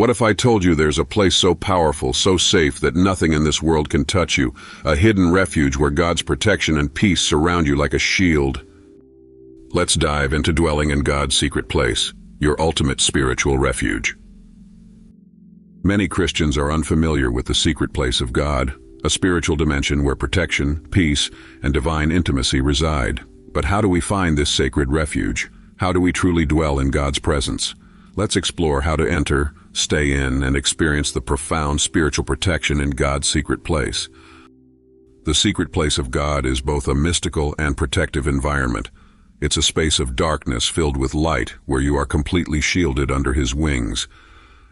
What if I told you there's a place so powerful, so safe that nothing in this world can touch you, a hidden refuge where God's protection and peace surround you like a shield? Let's dive into dwelling in God's secret place, your ultimate spiritual refuge. Many Christians are unfamiliar with the secret place of God, a spiritual dimension where protection, peace, and divine intimacy reside. But how do we find this sacred refuge? How do we truly dwell in God's presence? Let's explore how to enter, stay in, and experience the profound spiritual protection in God's secret place. The secret place of God is both a mystical and protective environment. It's a space of darkness filled with light where you are completely shielded under His wings.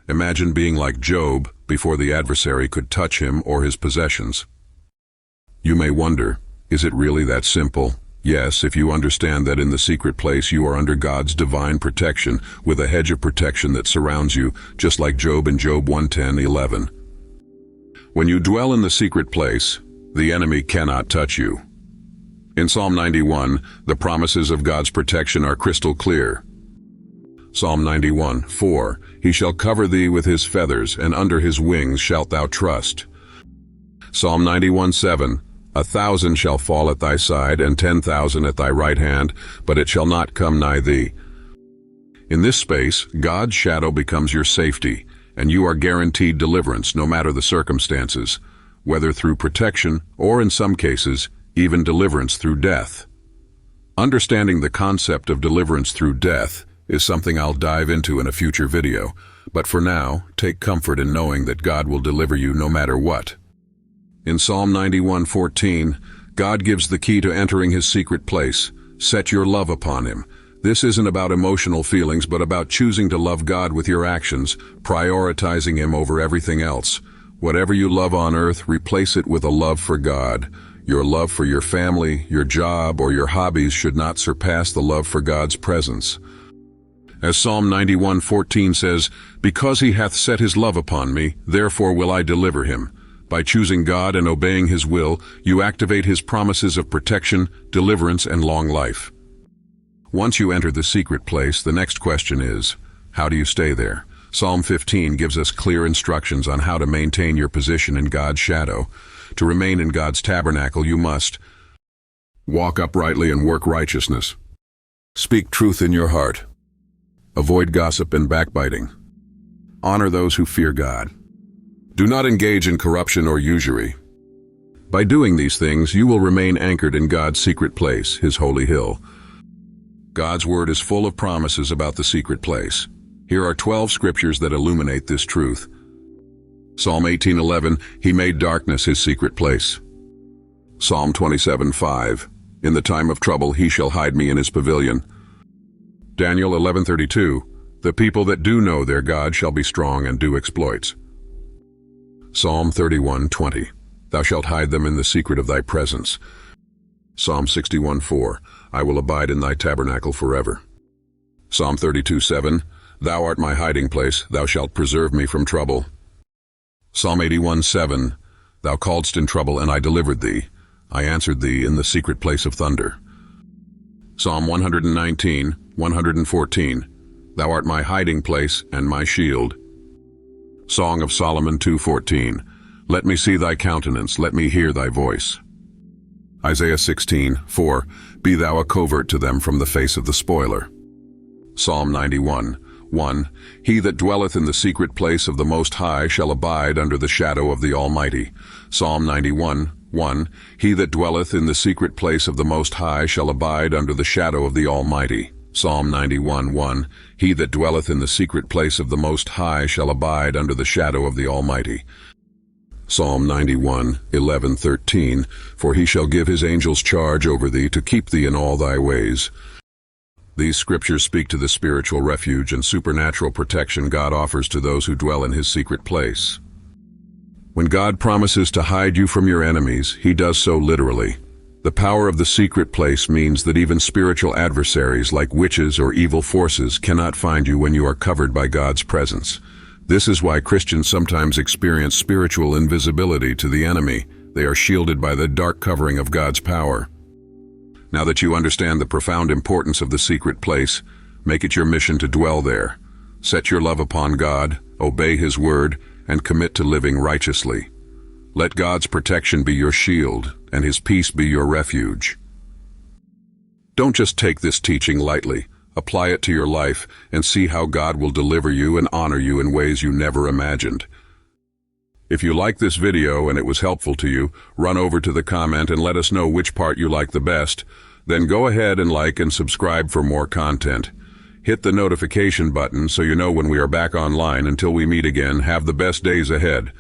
Imagine being like Job before the adversary could touch him or his possessions. You may wonder, is it really that simple? Yes, if you understand that in the secret place you are under God's divine protection, with a hedge of protection that surrounds you, just like Job in Job 1:10-11. When you dwell in the secret place, the enemy cannot touch you. In Psalm 91, the promises of God's protection are crystal clear. Psalm 91:4, He shall cover thee with His feathers, and under His wings shalt thou trust. Psalm 91:7, 1,000 shall fall at thy side, and 10,000 at thy right hand, but it shall not come nigh thee. In this space, God's shadow becomes your safety, and you are guaranteed deliverance no matter the circumstances, whether through protection or, in some cases, even deliverance through death. Understanding the concept of deliverance through death is something I'll dive into in a future video, but for now, take comfort in knowing that God will deliver you no matter what. In Psalm 91:14, God gives the key to entering His secret place. Set your love upon Him. This isn't about emotional feelings, but about choosing to love God with your actions, prioritizing Him over everything else. Whatever you love on earth, replace it with a love for God. Your love for your family, your job, or your hobbies should not surpass the love for God's presence. As Psalm 91:14 says, Because He hath set His love upon me, therefore will I deliver him. By choosing God and obeying His will, you activate His promises of protection, deliverance, and long life. Once you enter the secret place, the next question is, how do you stay there? Psalm 15 gives us clear instructions on how to maintain your position in God's shadow. To remain in God's tabernacle, you must walk uprightly and work righteousness. Speak truth in your heart. Avoid gossip and backbiting. Honor those who fear God. Do not engage in corruption or usury. By doing these things, you will remain anchored in God's secret place, His holy hill. God's word is full of promises about the secret place. Here are 12 scriptures that illuminate this truth. Psalm 18:11, He made darkness His secret place. Psalm 27:5, In the time of trouble He shall hide me in His pavilion. Daniel 11:32, The people that do know their God shall be strong and do exploits. Psalm 31:20, Thou shalt hide them in the secret of Thy presence. Psalm 61:4, I will abide in Thy tabernacle forever. Psalm 32:7, Thou art my hiding place, Thou shalt preserve me from trouble. Psalm 81:7, Thou calledst in trouble, and I delivered Thee. I answered Thee in the secret place of thunder. Psalm 119:114, Thou art my hiding place and my shield. Song of Solomon 2:14, Let me see Thy countenance, let me hear Thy voice. Isaiah 16:4, Be Thou a covert to them from the face of the spoiler. Psalm 91:1, He that dwelleth in the secret place of the Most High shall abide under the shadow of the Almighty. Psalm 91:1, He that dwelleth in the secret place of the Most High shall abide under the shadow of the Almighty. Psalm 91:1, He that dwelleth in the secret place of the Most High shall abide under the shadow of the Almighty. Psalm 91:11-13, For He shall give His angels charge over thee to keep thee in all thy ways. These scriptures speak to the spiritual refuge and supernatural protection God offers to those who dwell in His secret place. When God promises to hide you from your enemies, He does so literally. The power of the secret place means that even spiritual adversaries like witches or evil forces cannot find you when you are covered by God's presence. This is why Christians sometimes experience spiritual invisibility to the enemy. They are shielded by the dark covering of God's power. Now that you understand the profound importance of the secret place, make it your mission to dwell there. Set your love upon God, obey His word, and commit to living righteously. Let God's protection be your shield, and His peace be your refuge. Don't just take this teaching lightly. Apply it to your life and see how God will deliver you and honor you in ways you never imagined. If you like this video and it was helpful to you, run over to the comment and let us know which part you like the best. Then go ahead and like and subscribe for more content. Hit the notification button so you know when we are back online. Until we meet again, have the best days ahead.